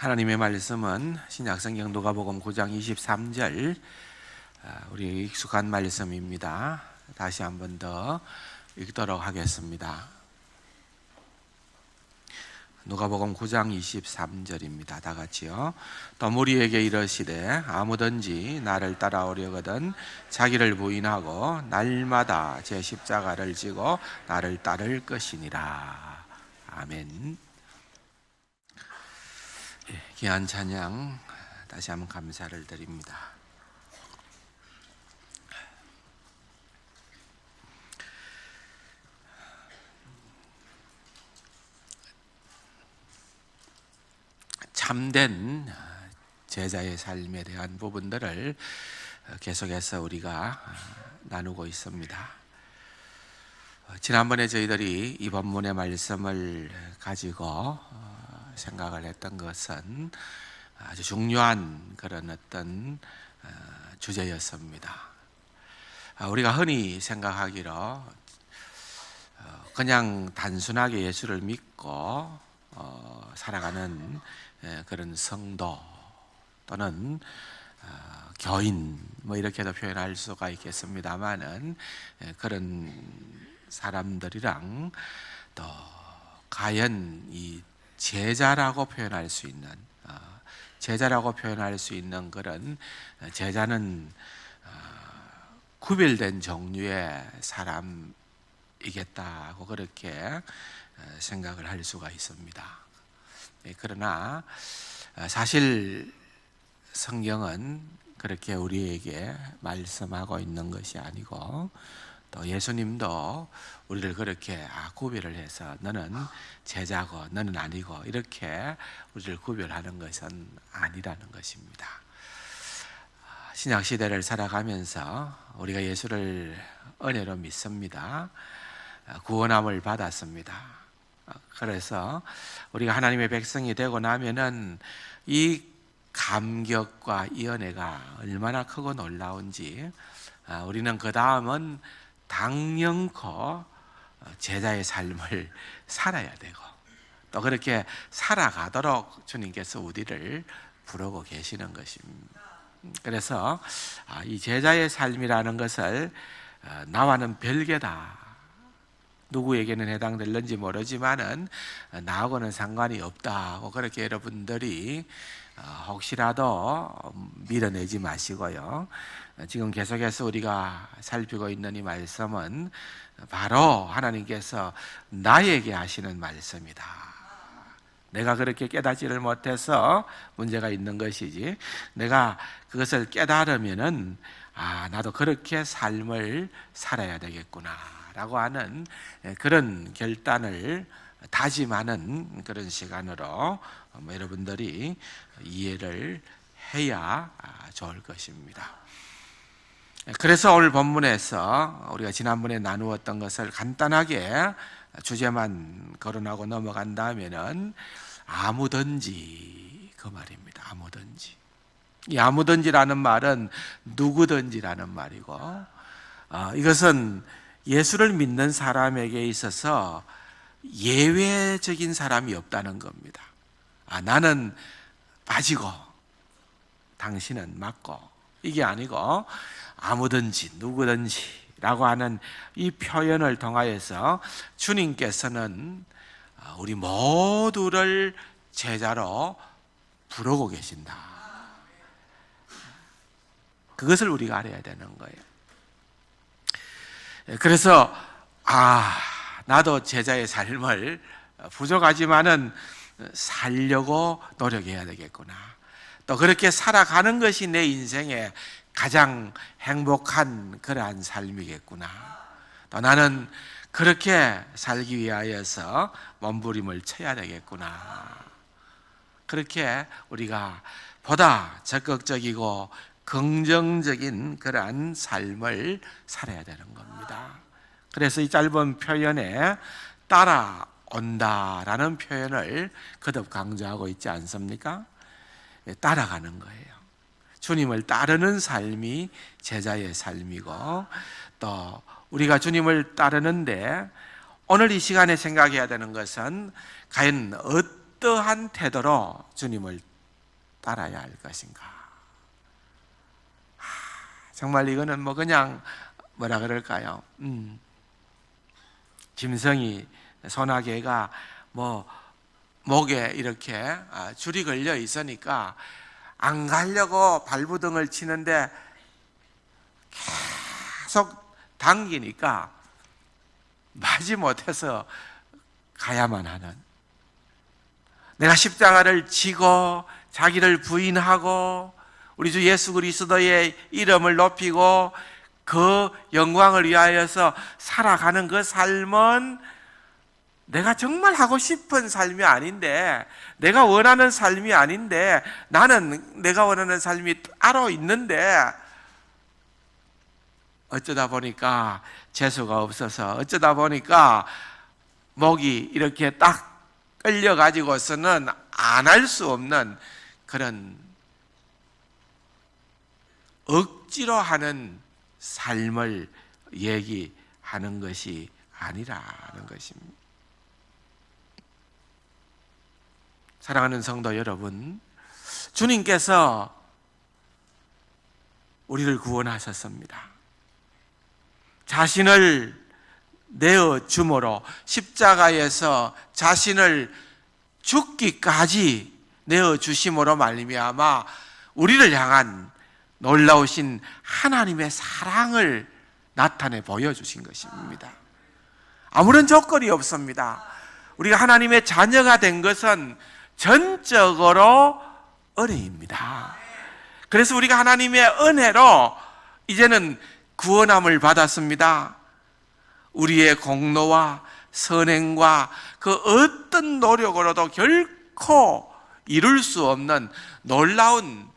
하나님의 말씀은 신약성경 누가복음 9장 23절, 우리 익숙한 말씀입니다. 다시 한 번 더 읽도록 하겠습니다. 누가복음 9장 23절입니다. 다 같이요. 또 무리에게 이르시되 아무든지 나를 따라오려거든 자기를 부인하고 날마다 제 십자가를 지고 나를 따를 것이니라. 아멘. 귀한 찬양 다시 한번 감사를 드립니다. 참된 제자의 삶에 대한 부분들을 계속해서 우리가 나누고 있습니다. 지난번에 저희들이 이 본문의 말씀을 가지고 생각을 했던 것은 아주 중요한 그런 어떤 주제였습니다. 우리가 흔히 생각하기로 그냥 단순하게 예수를 믿고 살아가는 그런 성도 또는 교인 뭐 이렇게도 표현할 수가 있겠습니다만은 그런 사람들이랑 또 과연 이 제자라고 표현할 수 있는 그런 제자는 구별된 종류의 사람이겠다고 그렇게 생각을 할 수가 있습니다. 그러나 사실 성경은 그렇게 우리에게 말씀하고 있는 것이 아니고 또 예수님도 우리를 그렇게 구별을 해서 너는 제자고 너는 아니고 이렇게 우리를 구별하는 것은 아니라는 것입니다. 신약 시대를 살아가면서 우리가 예수를 은혜로 믿습니다. 구원함을 받았습니다. 그래서 우리가 하나님의 백성이 되고 나면은 이 감격과 이 은혜가 얼마나 크고 놀라운지 우리는 그 다음은 당연코 제자의 삶을 살아야 되고 또 그렇게 살아가도록 주님께서 우리를 부르고 계시는 것입니다. 그래서 이 제자의 삶이라는 것을 나와는 별개다, 누구에게는 해당될는지 모르지만은 나하고는 상관이 없다고 그렇게 여러분들이 혹시라도 밀어내지 마시고요. 지금 계속해서 우리가 살피고 있는 이 말씀은 바로 하나님께서 나에게 하시는 말씀이다. 내가 그렇게 깨닫지를 못해서 문제가 있는 것이지, 내가 그것을 깨달으면은 나도 그렇게 삶을 살아야 되겠구나 라고 하는 그런 결단을 다짐하는 그런 시간으로 여러분들이 이해를 해야 좋을 것입니다. 그래서 오늘 본문에서 우리가 지난번에 나누었던 것을 간단하게 주제만 거론하고 넘어간다면은 아무든지 그 말입니다. 아무든지. 이 아무든지라는 말은 누구든지라는 말이고, 이것은 예수를 믿는 사람에게 있어서 예외적인 사람이 없다는 겁니다. 나는 빠지고 당신은 맞고 이게 아니고 아무든지 누구든지 라고 하는 이 표현을 통하여서 주님께서는 우리 모두를 제자로 부르고 계신다. 그것을 우리가 알아야 되는 거예요. 그래서 나도 제자의 삶을 부족하지만은 살려고 노력해야 되겠구나. 또 그렇게 살아가는 것이 내 인생의 가장 행복한 그러한 삶이겠구나. 또 나는 그렇게 살기 위하여서 몸부림을 쳐야 되겠구나. 그렇게 우리가 보다 적극적이고 긍정적인 그러한 삶을 살아야 되는 겁니다. 그래서 이 짧은 표현에 따라온다라는 표현을 거듭 강조하고 있지 않습니까? 따라가는 거예요. 주님을 따르는 삶이 제자의 삶이고, 또 우리가 주님을 따르는데 오늘 이 시간에 생각해야 되는 것은 과연 어떠한 태도로 주님을 따라야 할 것인가? 정말 이거는 뭐 그냥 뭐라 그럴까요? 짐승이 소나개가 뭐 목에 이렇게 줄이 걸려 있으니까 안 가려고 발부등을 치는데 계속 당기니까 마지못해서 가야만 하는, 내가 십자가를 지고 자기를 부인하고 우리 주 예수 그리스도의 이름을 높이고 그 영광을 위하여서 살아가는 그 삶은 내가 정말 하고 싶은 삶이 아닌데, 내가 원하는 삶이 아닌데, 나는 내가 원하는 삶이 따로 있는데 어쩌다 보니까 재수가 없어서, 어쩌다 보니까 목이 이렇게 딱 끌려가지고서는 안 할 수 없는 그런 억지로 하는 삶을 얘기하는 것이 아니라는 것입니다. 사랑하는 성도 여러분, 주님께서 우리를 구원하셨습니다. 자신을 내어줌으로, 십자가에서 자신을 죽기까지 내어주심으로 말미암아 우리를 향한 놀라우신 하나님의 사랑을 나타내 보여주신 것입니다. 아무런 조건이 없습니다. 우리가 하나님의 자녀가 된 것은 전적으로 은혜입니다. 그래서 우리가 하나님의 은혜로 이제는 구원함을 받았습니다. 우리의 공로와 선행과 그 어떤 노력으로도 결코 이룰 수 없는 놀라운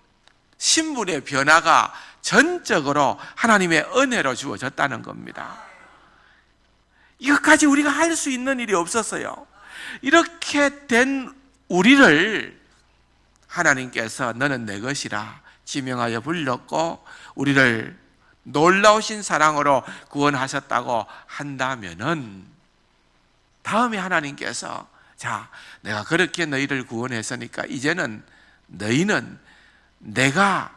신분의 변화가 전적으로 하나님의 은혜로 주어졌다는 겁니다. 이것까지 우리가 할 수 있는 일이 없었어요. 이렇게 된 우리를 하나님께서 너는 내 것이라 지명하여 불렀고 우리를 놀라우신 사랑으로 구원하셨다고 한다면은, 다음에 하나님께서 자, 내가 그렇게 너희를 구원했으니까 이제는 너희는 내가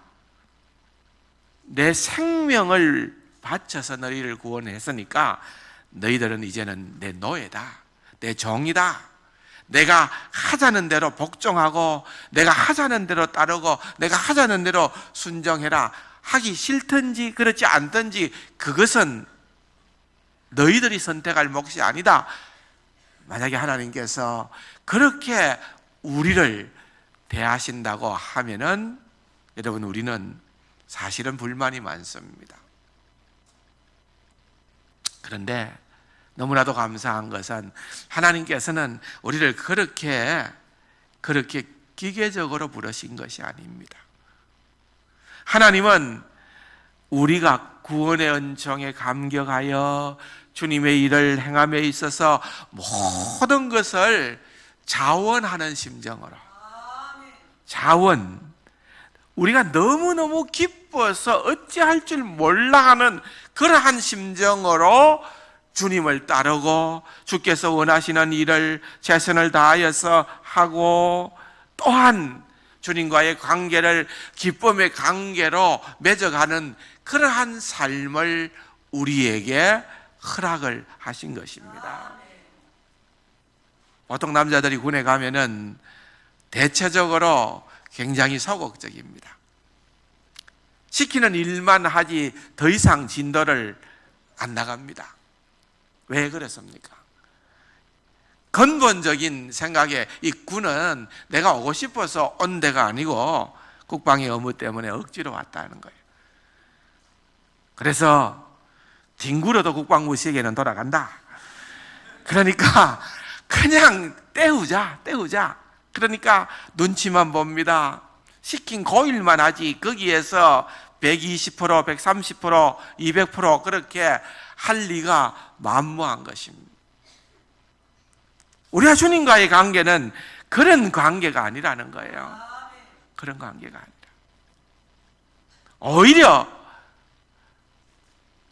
내 생명을 바쳐서 너희를 구원했으니까 너희들은 이제는 내 노예다, 내 종이다. 내가 하자는 대로 복종하고 내가 하자는 대로 따르고 내가 하자는 대로 순종해라. 하기 싫든지 그렇지 않든지 그것은 너희들이 선택할 몫이 아니다. 만약에 하나님께서 그렇게 우리를 대하신다고 하면은, 여러분, 우리는 사실은 불만이 많습니다. 그런데 너무나도 감사한 것은 하나님께서는 우리를 그렇게 기계적으로 부르신 것이 아닙니다. 하나님은 우리가 구원의 은총에 감격하여 주님의 일을 행함에 있어서 모든 것을 자원하는 심정으로, 자원, 우리가 너무너무 기뻐서 어찌할 줄 몰라 하는 그러한 심정으로 주님을 따르고 주께서 원하시는 일을 최선을 다하여서 하고, 또한 주님과의 관계를 기쁨의 관계로 맺어가는 그러한 삶을 우리에게 허락을 하신 것입니다. 보통 남자들이 군에 가면은 대체적으로 굉장히 소극적입니다. 시키는 일만 하지 더 이상 진도를 안 나갑니다. 왜 그렇습니까? 근본적인 생각에 이 군은 내가 오고 싶어서 온 데가 아니고 국방의 의무 때문에 억지로 왔다는 거예요. 그래서 뒹굴어도 국방부식에는 돌아간다. 그러니까 그냥 때우자. 그러니까 눈치만 봅니다. 시킨 고일만 하지 거기에서 120%, 130%, 200% 그렇게 할 리가 만무한 것입니다. 우리가 주님과의 관계는 그런 관계가 아니라는 거예요. 그런 관계가 아니라 오히려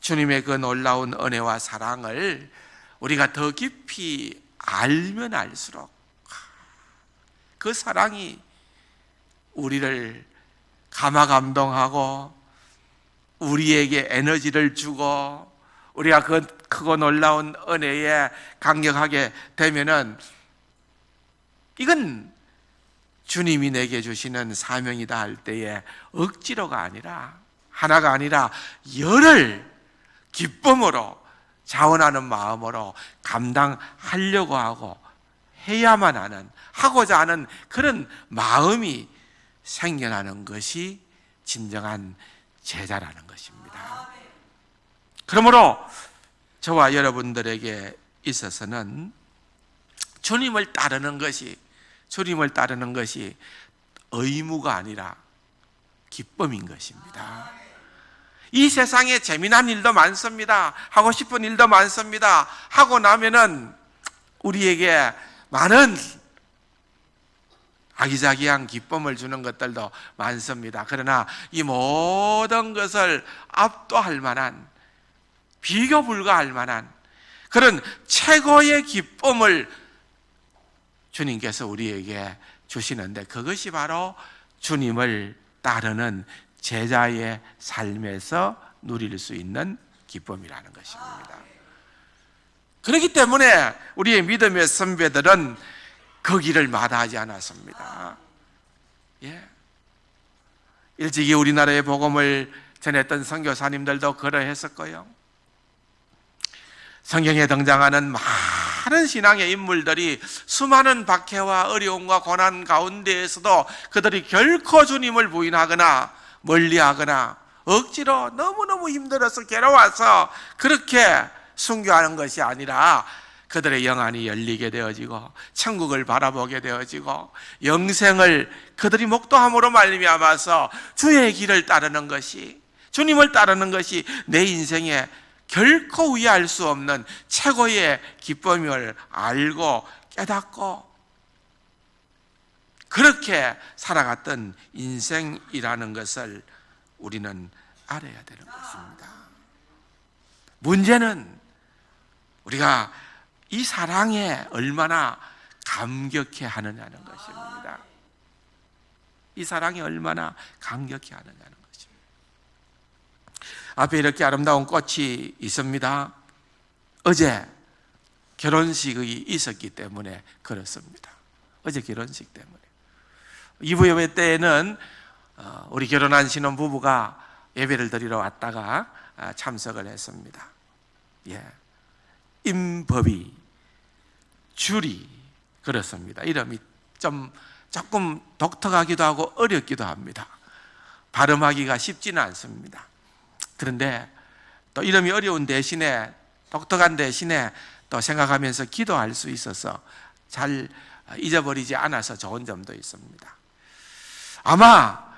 주님의 그 놀라운 은혜와 사랑을 우리가 더 깊이 알면 알수록 그 사랑이 우리를 감화감동하고 우리에게 에너지를 주고 우리가 그 크고 놀라운 은혜에 감격하게 되면은 이건 주님이 내게 주시는 사명이다 할 때에 억지로가 아니라, 하나가 아니라 열을 기쁨으로 자원하는 마음으로 감당하려고 하고 해야만 하는, 하고자 하는 그런 마음이 생겨나는 것이 진정한 제자라는 것입니다. 그러므로 저와 여러분들에게 있어서는 주님을 따르는 것이 의무가 아니라 기쁨인 것입니다. 이 세상에 재미난 일도 많습니다. 하고 싶은 일도 많습니다. 하고 나면은 우리에게 많은 아기자기한 기쁨을 주는 것들도 많습니다. 그러나 이 모든 것을 압도할 만한, 비교 불가할 만한 그런 최고의 기쁨을 주님께서 우리에게 주시는데, 그것이 바로 주님을 따르는 제자의 삶에서 누릴 수 있는 기쁨이라는 것입니다. 그렇기 때문에 우리의 믿음의 선배들은 그 길을 마다하지 않았습니다. 예. 일찍이 우리나라의 복음을 전했던 선교사님들도 그러했었고요. 성경에 등장하는 많은 신앙의 인물들이 수많은 박해와 어려움과 고난 가운데에서도 그들이 결코 주님을 부인하거나 멀리하거나 억지로 너무너무 힘들어서 괴로워서 그렇게 순교하는 것이 아니라 그들의 영안이 열리게 되어지고 천국을 바라보게 되어지고 영생을 그들이 목도함으로 말미암아서 주의 길을 따르는 것이, 주님을 따르는 것이 내 인생에 결코 위할 수 없는 최고의 기쁨을 알고 깨닫고 그렇게 살아갔던 인생이라는 것을 우리는 알아야 되는 것입니다. 문제는 우리가 이 사랑에 얼마나 감격해 하느냐는 것입니다. 이 사랑에 얼마나 감격해 하느냐는 것입니다. 앞에 이렇게 아름다운 꽃이 있습니다. 어제 결혼식이 있었기 때문에 그렇습니다. 어제 결혼식 때문에. 이부 예배 때에는 우리 결혼한 신혼부부가 예배를 드리러 왔다가 참석을 했습니다. 예. 임법이, 주리, 그렇습니다. 이름이 조금 독특하기도 하고 어렵기도 합니다. 발음하기가 쉽지는 않습니다. 그런데 또 이름이 어려운 대신에, 독특한 대신에 또 생각하면서 기도할 수 있어서 잘 잊어버리지 않아서 좋은 점도 있습니다. 아마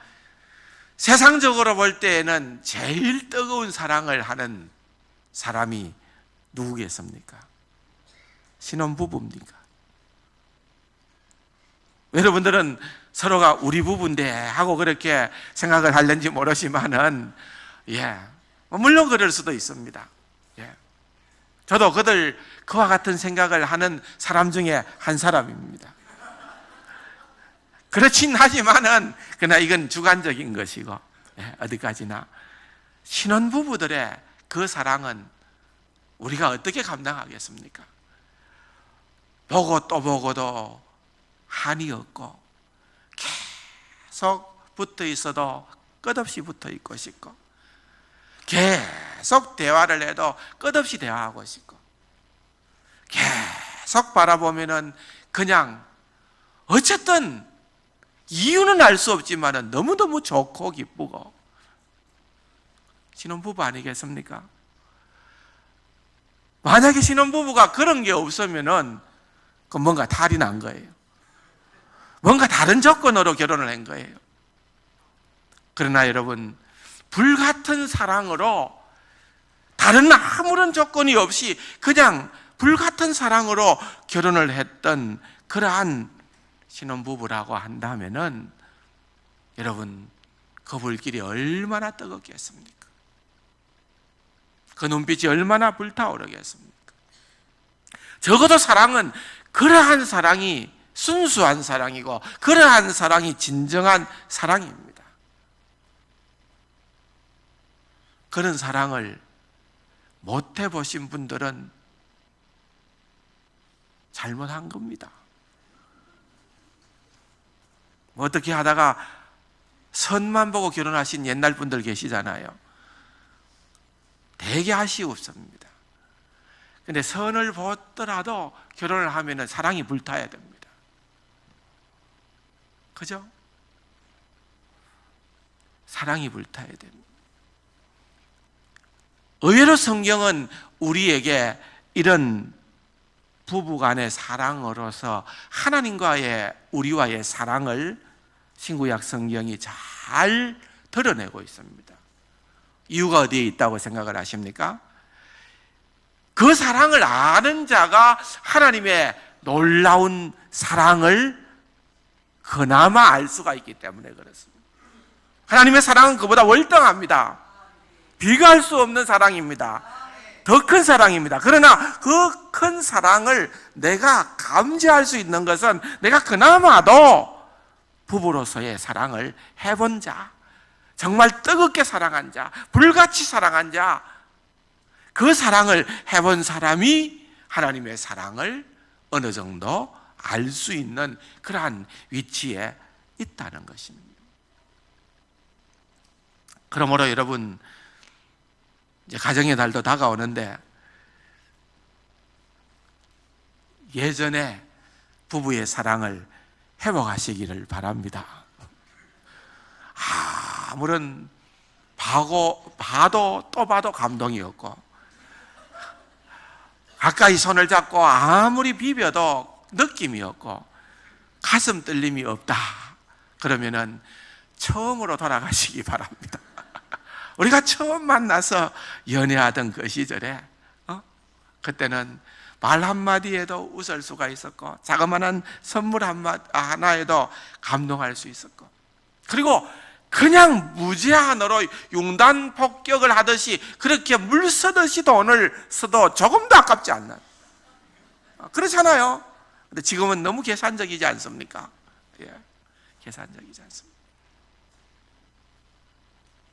세상적으로 볼 때에는 제일 뜨거운 사랑을 하는 사람이 누구겠습니까? 신혼부부입니까? 여러분들은 서로가 우리 부부인데 하고 그렇게 생각을 하는지 모르지만은, 물론 그럴 수도 있습니다. 저도 그와 같은 생각을 하는 사람 중에 한 사람입니다. 그렇긴 하지만은, 그러나 이건 주관적인 것이고, 어디까지나. 신혼부부들의 그 사랑은 우리가 어떻게 감당하겠습니까? 보고 또 보고도 한이 없고, 계속 붙어 있어도 끝없이 붙어 있고 싶고, 계속 대화를 해도 끝없이 대화하고 싶고, 계속 바라보면은 그냥 어쨌든 이유는 알 수 없지만은 너무너무 좋고 기쁘고, 신혼부부 아니겠습니까? 만약에 신혼부부가 그런 게 없으면은 그 뭔가 탈이 난 거예요. 뭔가 다른 조건으로 결혼을 한 거예요. 그러나 여러분, 불같은 사랑으로, 다른 아무런 조건이 없이 그냥 불같은 사랑으로 결혼을 했던 그러한 신혼부부라고 한다면은, 여러분, 그 불길이 얼마나 뜨겁겠습니까? 그 눈빛이 얼마나 불타오르겠습니까? 적어도 사랑은, 그러한 사랑이 순수한 사랑이고 그러한 사랑이 진정한 사랑입니다. 그런 사랑을 못 해보신 분들은 잘못한 겁니다. 어떻게 하다가 선만 보고 결혼하신 옛날 분들 계시잖아요. 되게 아쉬웠습니다. 근데 선을 보더라도 결혼을 하면 사랑이 불타야 됩니다. 그죠? 사랑이 불타야 됩니다. 의외로 성경은 우리에게 이런 부부간의 사랑으로서 하나님과의 우리와의 사랑을 신구약 성경이 잘 드러내고 있습니다. 이유가 어디에 있다고 생각을 하십니까? 그 사랑을 아는 자가 하나님의 놀라운 사랑을 그나마 알 수가 있기 때문에 그렇습니다. 하나님의 사랑은 그보다 월등합니다. 비교할 수 없는 사랑입니다. 더 큰 사랑입니다. 그러나 그 큰 사랑을 내가 감지할 수 있는 것은 내가 그나마도 부부로서의 사랑을 해본 자, 정말 뜨겁게 사랑한 자, 불같이 사랑한 자, 그 사랑을 해본 사람이 하나님의 사랑을 어느 정도 알 수 있는 그러한 위치에 있다는 것입니다. 그러므로 여러분, 이제 가정의 달도 다가오는데 예전에 부부의 사랑을 회복하시기를 바랍니다. 아무런 봐도 또 봐도 감동이 없고, 가까이 손을 잡고 아무리 비벼도 느낌이 없고, 가슴 떨림이 없다 그러면은 처음으로 돌아가시기 바랍니다. 우리가 처음 만나서 연애하던 그 시절에 그때는 말 한마디에도 웃을 수가 있었고, 자그마한 선물 하나에도 감동할 수 있었고, 그리고 그냥 무제한으로 융단 폭격을 하듯이 그렇게 물 쓰듯이 돈을 써도 조금도 아깝지 않는, 그렇잖아요. 근데 지금은 너무 계산적이지 않습니까? 예, 계산적이지 않습니다.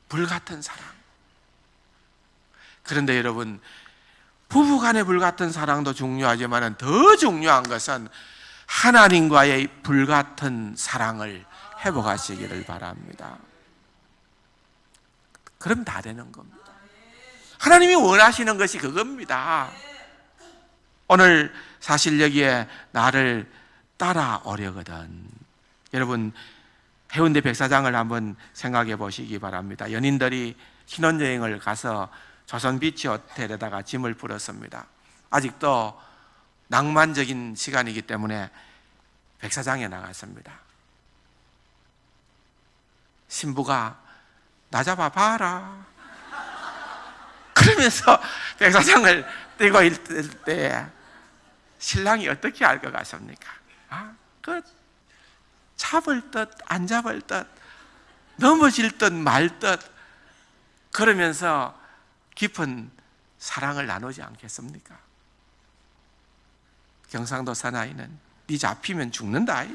불같은 사랑. 그런데 여러분, 부부간의 불같은 사랑도 중요하지만 더 중요한 것은 하나님과의 불같은 사랑을 회복하시기를 바랍니다. 그럼 다 되는 겁니다. 하나님이 원하시는 것이 그겁니다. 오늘 사실 여기에 나를 따라오려거든. 여러분, 해운대 백사장을 한번 생각해 보시기 바랍니다. 연인들이 신혼여행을 가서 조선 비치 호텔에다가 짐을 풀었습니다. 아직도 낭만적인 시간이기 때문에 백사장에 나갔습니다. 신부가 나 잡아봐라 그러면서 백사장을 뛰고 있을 때 신랑이 어떻게 할 것 같습니까? 그 잡을 듯 안 잡을 듯 넘어질 듯 말 듯 그러면서 깊은 사랑을 나누지 않겠습니까? 경상도 사나이는 네 잡히면 죽는다.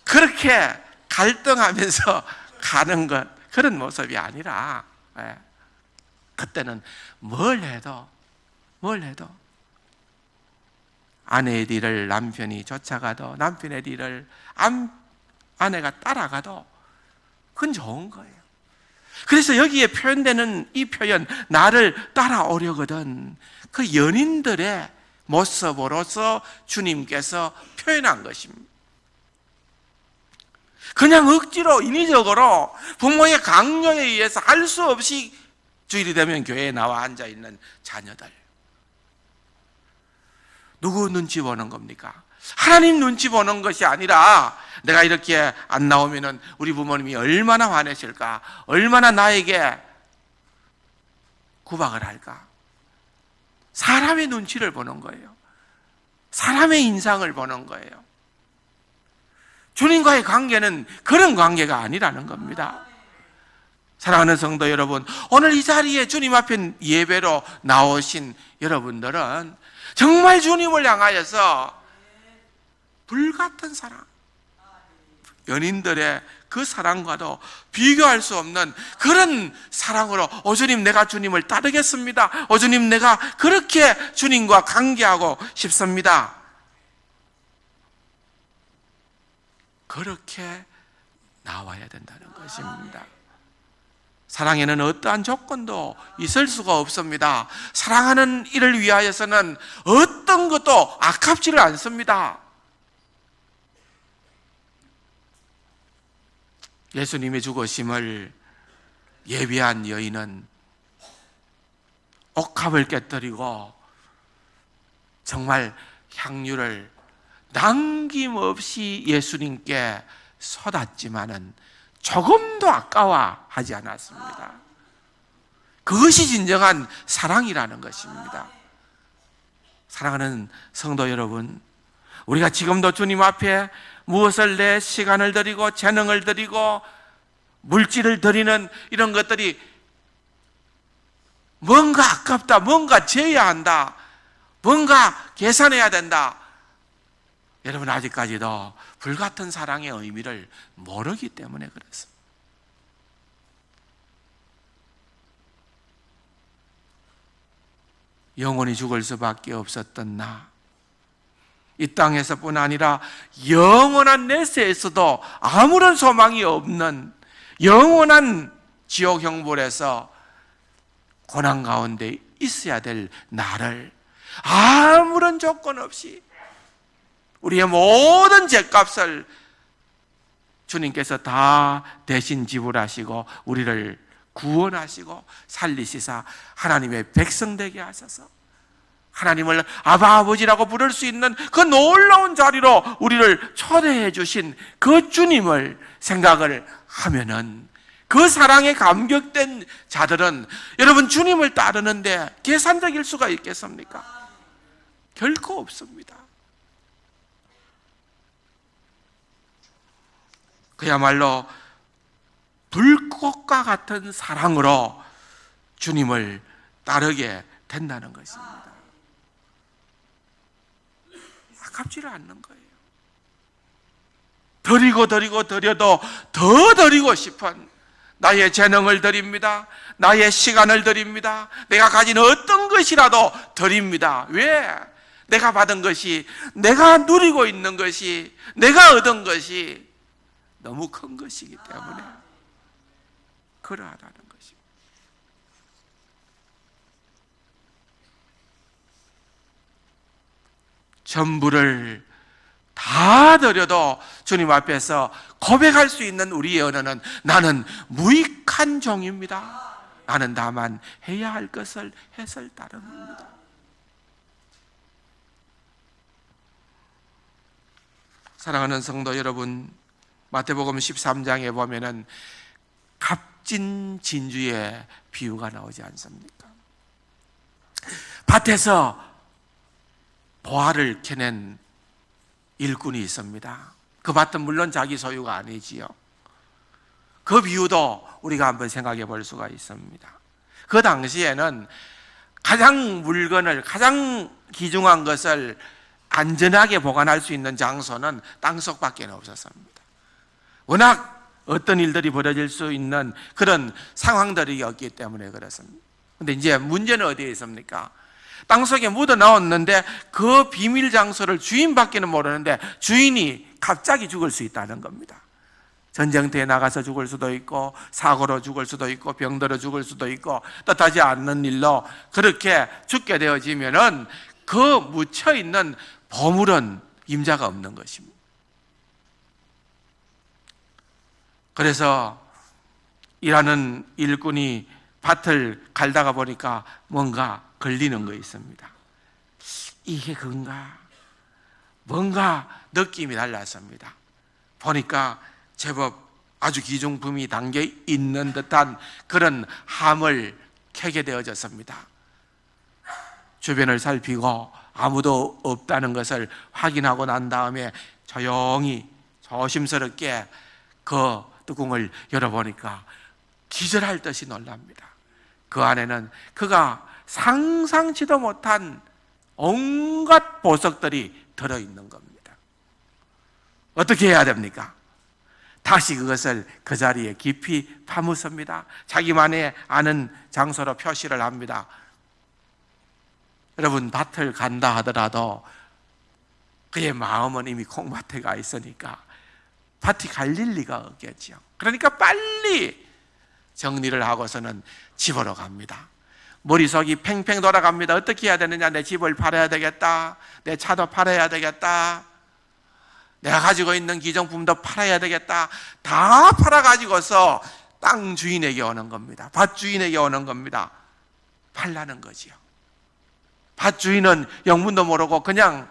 그렇게 갈등하면서 가는 것, 그런 모습이 아니라, 그때는 뭘 해도 아내의 뒤를 남편이 쫓아가도, 남편의 뒤를 아내가 따라가도 그건 좋은 거예요. 그래서 여기에 표현되는 이 표현, 나를 따라오려거든, 그 연인들의 모습으로서 주님께서 표현한 것입니다. 그냥 억지로 인위적으로 부모의 강요에 의해서 할 수 없이 주일이 되면 교회에 나와 앉아있는 자녀들, 누구 눈치 보는 겁니까? 하나님 눈치 보는 것이 아니라 내가 이렇게 안 나오면 우리 부모님이 얼마나 화내실까, 얼마나 나에게 구박을 할까. 사람의 눈치를 보는 거예요. 사람의 인상을 보는 거예요. 주님과의 관계는 그런 관계가 아니라는 겁니다. 사랑하는 성도 여러분, 오늘 이 자리에 주님 앞에 예배로 나오신 여러분들은 정말 주님을 향하여서 불같은 사랑, 연인들의 그 사랑과도 비교할 수 없는 그런 사랑으로 주님 내가 주님을 따르겠습니다. 주님 내가 그렇게 주님과 관계하고 싶습니다. 그렇게 나와야 된다는 것입니다. 사랑에는 어떠한 조건도 있을 수가 없습니다. 사랑하는 이를 위하여서는 어떤 것도 아깝지를 않습니다. 예수님의 죽으심을 예비한 여인은 옥합을 깨뜨리고 정말 향유를 남김없이 예수님께 쏟았지만은 조금도 아까워하지 않았습니다. 그것이 진정한 사랑이라는 것입니다. 사랑하는 성도 여러분, 우리가 지금도 주님 앞에 무엇을 내 시간을 드리고 재능을 드리고 물질을 드리는 이런 것들이 뭔가 아깝다, 뭔가 재야 한다, 뭔가 계산해야 된다. 여러분 아직까지도 불같은 사랑의 의미를 모르기 때문에 그렇습니다. 영원히 죽을 수밖에 없었던 나, 이 땅에서뿐 아니라 영원한 내세에서도 아무런 소망이 없는 영원한 지옥 형벌에서 고난 가운데 있어야 될 나를 아무런 조건 없이 우리의 모든 죄값을 주님께서 다 대신 지불하시고 우리를 구원하시고 살리시사 하나님의 백성 되게 하셔서 하나님을 아바 아버지라고 부를 수 있는 그 놀라운 자리로 우리를 초대해 주신 그 주님을 생각을 하면은 그 사랑에 감격된 자들은 여러분 주님을 따르는데 계산적일 수가 있겠습니까? 결코 없습니다. 그야말로 불꽃과 같은 사랑으로 주님을 따르게 된다는 것입니다. 아깝지를 않는 거예요. 드려도 더 드리고 싶은 나의 재능을 드립니다. 나의 시간을 드립니다. 내가 가진 어떤 것이라도 드립니다. 왜? 내가 받은 것이, 내가 누리고 있는 것이, 내가 얻은 것이 너무 큰 것이기 때문에 그러하다는 것입니다. 전부를 다 드려도 주님 앞에서 고백할 수 있는 우리의 언어는 나는 무익한 종입니다. 나는 다만 해야 할 것을 해서 따릅니다. 사랑하는 성도 여러분, 마태복음 13장에 보면은 값진 진주의 비유가 나오지 않습니까? 밭에서 보화를 캐낸 일꾼이 있습니다. 그 밭은 물론 자기 소유가 아니지요. 그 비유도 우리가 한번 생각해 볼 수가 있습니다. 그 당시에는 가장 귀중한 것을 안전하게 보관할 수 있는 장소는 땅속밖에 없었습니다. 워낙 어떤 일들이 벌어질 수 있는 그런 상황들이었기 때문에 그렇습니다. 그런데 이제 문제는 어디에 있습니까? 땅속에 묻어 나왔는데 그 비밀 장소를 주인밖에는 모르는데 주인이 갑자기 죽을 수 있다는 겁니다. 전쟁터에 나가서 죽을 수도 있고 사고로 죽을 수도 있고 병들어 죽을 수도 있고 뜻하지 않는 일로 그렇게 죽게 되어지면은 그 묻혀있는 보물은 임자가 없는 것입니다. 그래서 일하는 일꾼이 밭을 갈다가 보니까 뭔가 걸리는 거 있습니다. 이게 그건가? 뭔가 느낌이 달랐습니다. 보니까 제법 아주 기중품이 담겨 있는 듯한 그런 함을 캐게 되어졌습니다. 주변을 살피고 아무도 없다는 것을 확인하고 난 다음에 조용히 조심스럽게 그 뚜껑을 열어보니까 기절할 듯이 놀랍니다. 그 안에는 그가 상상치도 못한 온갖 보석들이 들어있는 겁니다. 어떻게 해야 됩니까? 다시 그것을 그 자리에 깊이 파묻습니다. 자기만의 아는 장소로 표시를 합니다. 여러분, 밭을 간다 하더라도 그의 마음은 이미 콩밭에 가 있으니까 밭이 갈릴 리가 없겠죠. 그러니까 빨리 정리를 하고서는 집으로 갑니다. 머릿속이 팽팽 돌아갑니다. 어떻게 해야 되느냐? 내 집을 팔아야 되겠다. 내 차도 팔아야 되겠다. 내가 가지고 있는 기성품도 팔아야 되겠다. 다 팔아가지고서 땅 주인에게 오는 겁니다. 밭 주인에게 오는 겁니다. 팔라는 거지요. 밭 주인은 영문도 모르고 그냥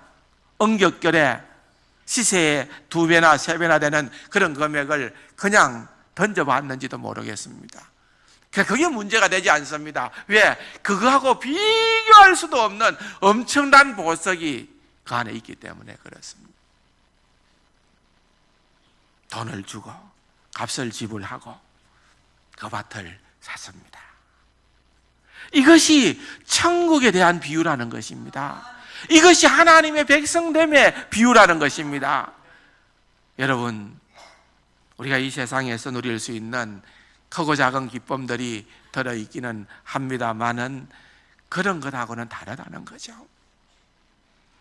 엉겹결에 시세의 2배나 3배나 되는 그런 금액을 그냥 던져봤는지도 모르겠습니다. 그게 문제가 되지 않습니다. 왜? 그거하고 비교할 수도 없는 엄청난 보석이 그 안에 있기 때문에 그렇습니다. 돈을 주고 값을 지불하고 그 밭을 샀습니다. 이것이 천국에 대한 비유라는 것입니다. 이것이 하나님의 백성됨의 비유라는 것입니다. 여러분, 우리가 이 세상에서 누릴 수 있는 크고 작은 기쁨들이 들어있기는 합니다만은 그런 것하고는 다르다는 거죠.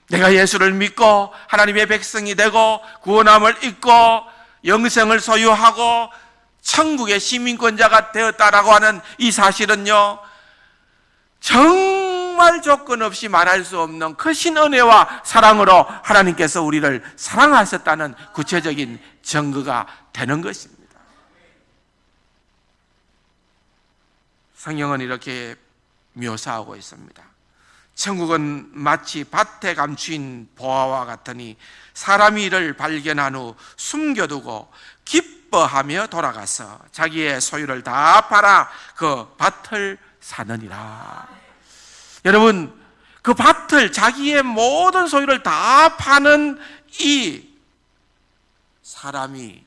내가 예수를 믿고 하나님의 백성이 되고 구원함을 입고 영생을 소유하고 천국의 시민권자가 되었다라고 하는 이 사실은요, 정말 조건 없이 말할 수 없는 크신 은혜와 사랑으로 하나님께서 우리를 사랑하셨다는 구체적인 증거가 되는 것입니다. 성경은 이렇게 묘사하고 있습니다. 천국은 마치 밭에 감추인 보화와 같으니 사람이 이를 발견한 후 숨겨두고 기뻐하며 돌아가서 자기의 소유를 다 팔아 그 밭을 사느니라. 여러분, 그 밭을, 자기의 모든 소유를 다 파는 이 사람이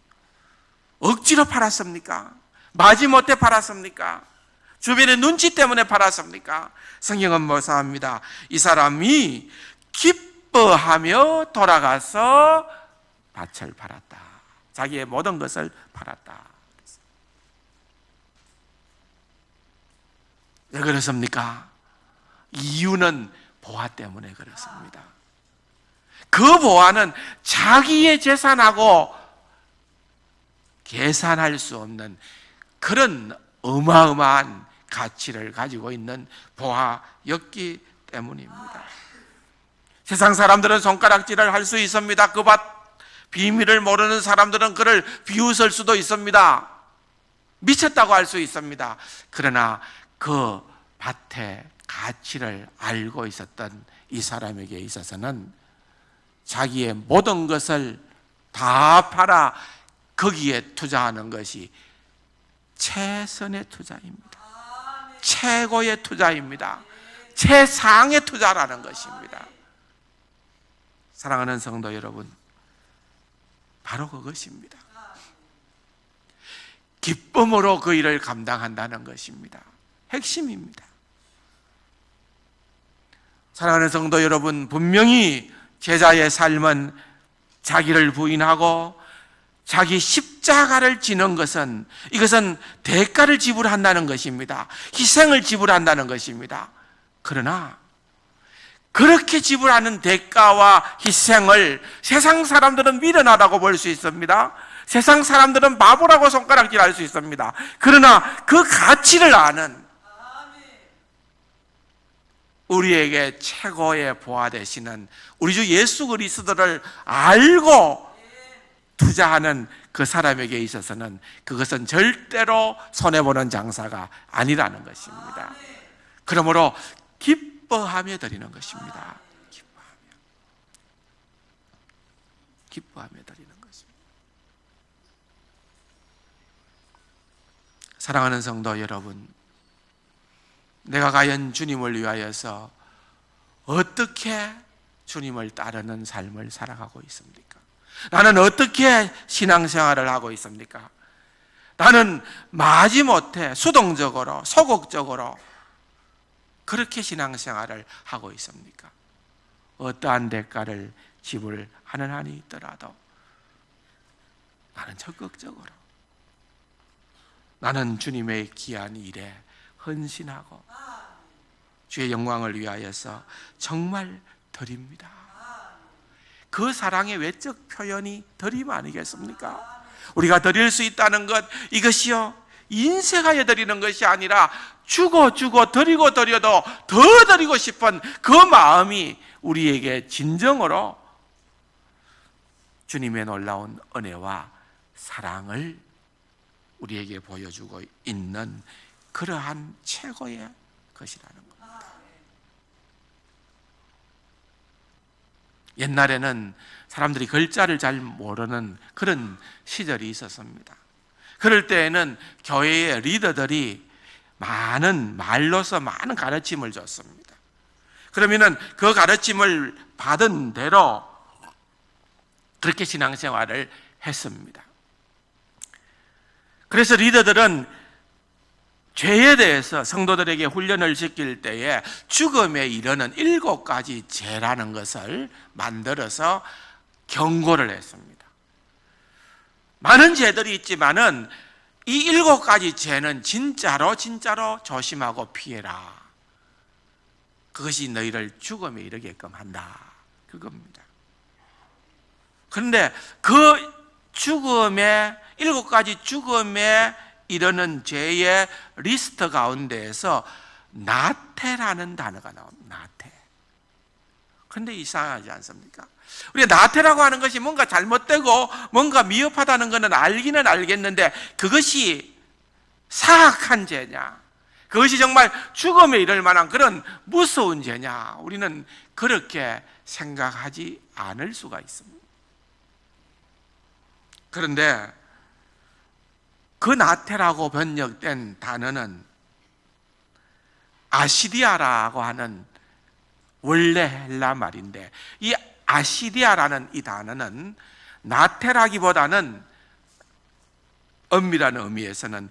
억지로 팔았습니까? 마지못해 팔았습니까? 주변의 눈치 때문에 팔았습니까? 성경은 묘사합니다. 이 사람이 기뻐하며 돌아가서 밭을 팔았다. 자기의 모든 것을 팔았다. 왜 그렇습니까? 이유는 보화 때문에 그렇습니다. 그 보화는 자기의 재산하고 계산할 수 없는 그런 어마어마한 가치를 가지고 있는 보화였기 때문입니다. 세상 사람들은 손가락질을 할 수 있습니다. 그 밭 비밀을 모르는 사람들은 그를 비웃을 수도 있습니다. 미쳤다고 할 수 있습니다. 그러나 그 밭의 가치를 알고 있었던 이 사람에게 있어서는 자기의 모든 것을 다 팔아 거기에 투자하는 것이 최선의 투자입니다. 최고의 투자입니다. 최상의 투자라는 것입니다. 사랑하는 성도 여러분, 바로 그것입니다. 기쁨으로 그 일을 감당한다는 것입니다. 핵심입니다. 사랑하는 성도 여러분, 분명히 제자의 삶은 자기를 부인하고 자기 십자가를 지는 것은, 이것은 대가를 지불한다는 것입니다. 희생을 지불한다는 것입니다. 그러나 그렇게 지불하는 대가와 희생을 세상 사람들은 미련하다고 볼 수 있습니다. 세상 사람들은 바보라고 손가락질할 수 있습니다. 그러나 그 가치를 아는, 우리에게 최고의 보화 되시는 우리 주 예수 그리스도를 알고 투자하는 그 사람에게 있어서는 그것은 절대로 손해보는 장사가 아니라는 것입니다. 그러므로 기뻐하며 드리는 것입니다. 기뻐하며 드리는 것입니다. 사랑하는 성도 여러분, 내가 과연 주님을 위하여서 어떻게 주님을 따르는 삶을 살아가고 있습니까? 나는 어떻게 신앙생활을 하고 있습니까? 나는 마지못해 수동적으로, 소극적으로 그렇게 신앙생활을 하고 있습니까? 어떠한 대가를 지불하는 한이 있더라도 나는 적극적으로 나는 주님의 귀한 일에 헌신하고 주의 영광을 위하여서 정말 드립니다. 그 사랑의 외적 표현이 드림 아니겠습니까? 우리가 드릴 수 있다는 것, 이것이요 인색하여 드리는 것이 아니라 주고 드리고 드려도 더 드리고 싶은 그 마음이 우리에게 진정으로 주님의 놀라운 은혜와 사랑을 우리에게 보여주고 있는 그러한 최고의 것이라는 겁니다. 옛날에는 사람들이 글자를 잘 모르는 그런 시절이 있었습니다. 그럴 때에는 교회의 리더들이 말로서 많은 가르침을 줬습니다. 그러면은 그 가르침을 받은 대로 그렇게 신앙생활을 했습니다. 그래서 리더들은 죄에 대해서 성도들에게 훈련을 시킬 때에 죽음에 이르는 7가지 죄라는 것을 만들어서 경고를 했습니다. 많은 죄들이 있지만은 이 7가지 죄는 진짜로 조심하고 피해라. 그것이 너희를 죽음에 이르게끔 한다. 그겁니다. 그런데 그 죽음의 7가지 죽음에 이르는 죄의 리스트 가운데에서 나태라는 단어가 나옵니다. 나태. 그런데 이상하지 않습니까? 우리가 나태라고 하는 것이 뭔가 잘못되고 뭔가 미흡하다는 것은 알기는 알겠는데 그것이 사악한 죄냐? 그것이 정말 죽음에 이를 만한 그런 무서운 죄냐? 우리는 그렇게 생각하지 않을 수가 있습니다. 그런데 그 나태라고 번역된 단어는 아시디아라고 하는 원래 헬라 말인데 이 아시디아라는 이 단어는 나태라기보다는 엄밀한 의미에서는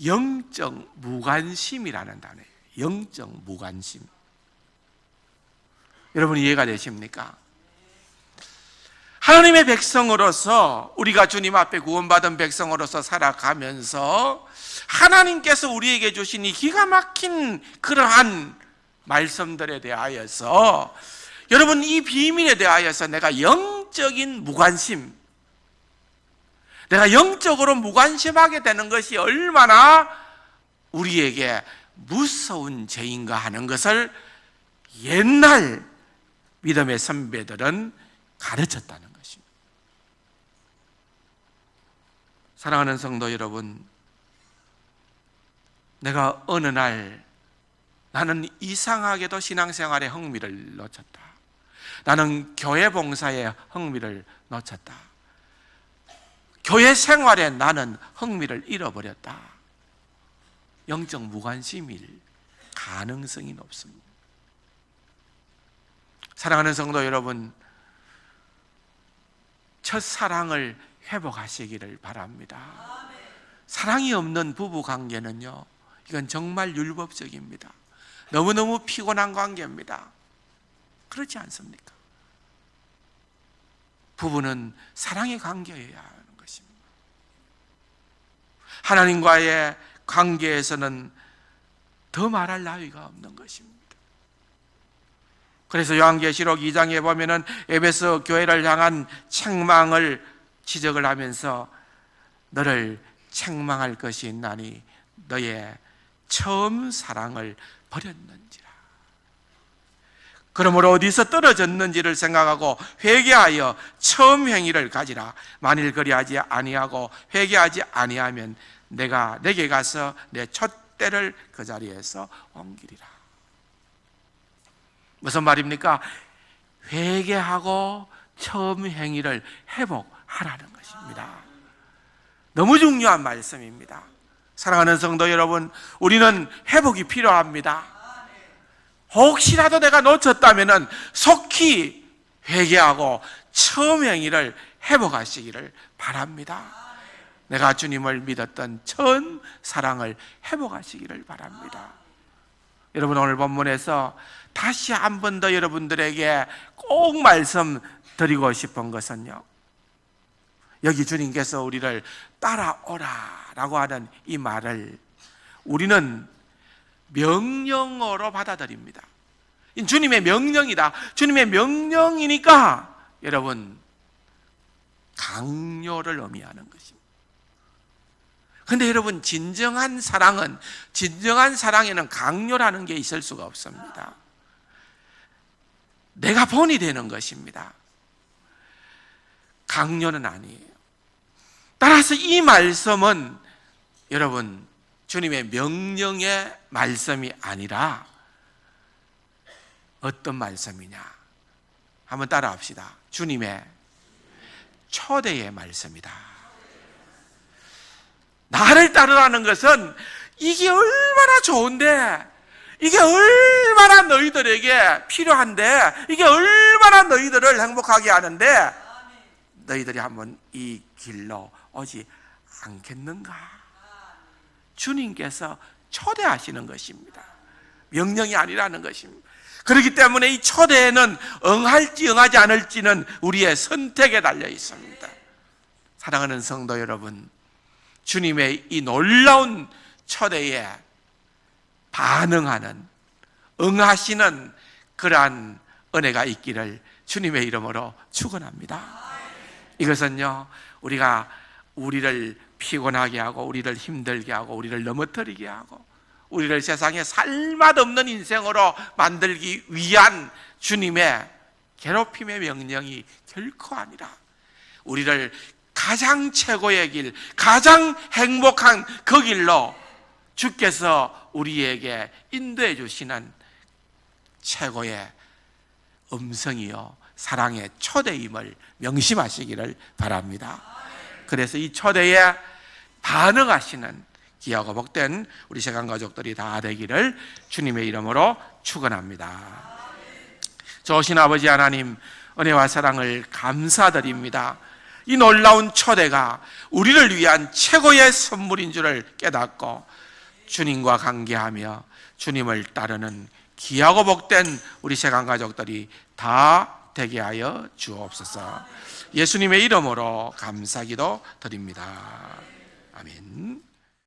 영적 무관심이라는 단어예요. 영적 무관심. 여러분 이해가 되십니까? 하나님의 백성으로서 우리가 주님 앞에 구원받은 백성으로서 살아가면서 하나님께서 우리에게 주신 이 기가 막힌 그러한 말씀들에 대하여서 여러분 이 비밀에 대하여서 내가 영적인 무관심, 내가 영적으로 무관심하게 되는 것이 얼마나 우리에게 무서운 죄인가 하는 것을 옛날 믿음의 선배들은 가르쳤다는 것입니다. 사랑하는 성도 여러분, 내가 어느 날 나는 이상하게도 신앙생활에 흥미를 놓쳤다. 나는 교회 봉사에 흥미를 놓쳤다. 교회 생활에 나는 흥미를 잃어버렸다. 영적 무관심일 가능성이 높습니다. 사랑하는 성도 여러분, 첫사랑을 회복하시기를 바랍니다. 사랑이 없는 부부관계는요, 이건 정말 율법적입니다. 너무너무 피곤한 관계입니다. 그렇지 않습니까? 부부는 사랑의 관계여야 하는 것입니다. 하나님과의 관계에서는 더 말할 나위가 없는 것입니다. 그래서 요한계시록 2장에 보면은 에베소 교회를 향한 책망을 지적을 하면서 너를 책망할 것이 있나니 너의 처음 사랑을 버렸는지라. 그러므로 어디서 떨어졌는지를 생각하고 회개하여 처음 행위를 가지라. 만일 그리하지 아니하고 회개하지 아니하면 내가 내게 가서 내 촛대를 그 자리에서 옮기리라. 무슨 말입니까? 회개하고 처음 행위를 회복하라는 것입니다. 너무 중요한 말씀입니다. 사랑하는 성도 여러분, 우리는 회복이 필요합니다. 혹시라도 내가 놓쳤다면 속히 회개하고 처음 행위를 회복하시기를 바랍니다. 내가 주님을 믿었던 처음 사랑을 회복하시기를 바랍니다. 여러분, 오늘 본문에서 다시 한 번 더 여러분들에게 꼭 말씀드리고 싶은 것은요, 여기 주님께서 우리를 따라오라라고 하는 이 말을 우리는 명령어로 받아들입니다. 주님의 명령이다. 주님의 명령이니까 여러분 강요를 의미하는 것입니다. 그런데 여러분 진정한 사랑에는 강요라는 게 있을 수가 없습니다. 내가 본이 되는 것입니다. 강요는 아니에요. 따라서 이 말씀은 여러분 주님의 명령의 말씀이 아니라 어떤 말씀이냐? 한번 따라합시다. 주님의 초대의 말씀이다. 나를 따르라는 것은 이게 얼마나 좋은데, 이게 얼마나 너희들에게 필요한데, 이게 얼마나 너희들을 행복하게 하는데 너희들이 한번 이 길로 오지 않겠는가? 주님께서 초대하시는 것입니다. 명령이 아니라는 것입니다. 그렇기 때문에 이 초대에는 응할지 응하지 않을지는 우리의 선택에 달려 있습니다. 사랑하는 성도 여러분, 주님의 이 놀라운 초대에 반응하는, 응하시는 그러한 은혜가 있기를 주님의 이름으로 축원합니다. 이것은요, 우리가 우리를 피곤하게 하고 우리를 힘들게 하고 우리를 넘어뜨리게 하고 우리를 세상에 살맛없는 인생으로 만들기 위한 주님의 괴롭힘의 명령이 결코 아니라 우리를 가장 최고의 길, 가장 행복한 그 길로 주께서 우리에게 인도해 주시는 최고의 음성이요 사랑의 초대임을 명심하시기를 바랍니다. 그래서 이 초대에 반응하시는 귀하고 복된 우리 세상 가족들이 다 되기를 주님의 이름으로 축원합니다. 좋으신 아버지 하나님, 은혜와 사랑을 감사드립니다. 이 놀라운 초대가 우리를 위한 최고의 선물인 줄을 깨닫고 주님과 관계하며 주님을 따르는 귀하고 복된 우리 세상 가족들이 다 되게 하여 주옵소서. 예수님의 이름으로 감사기도 드립니다. 아멘.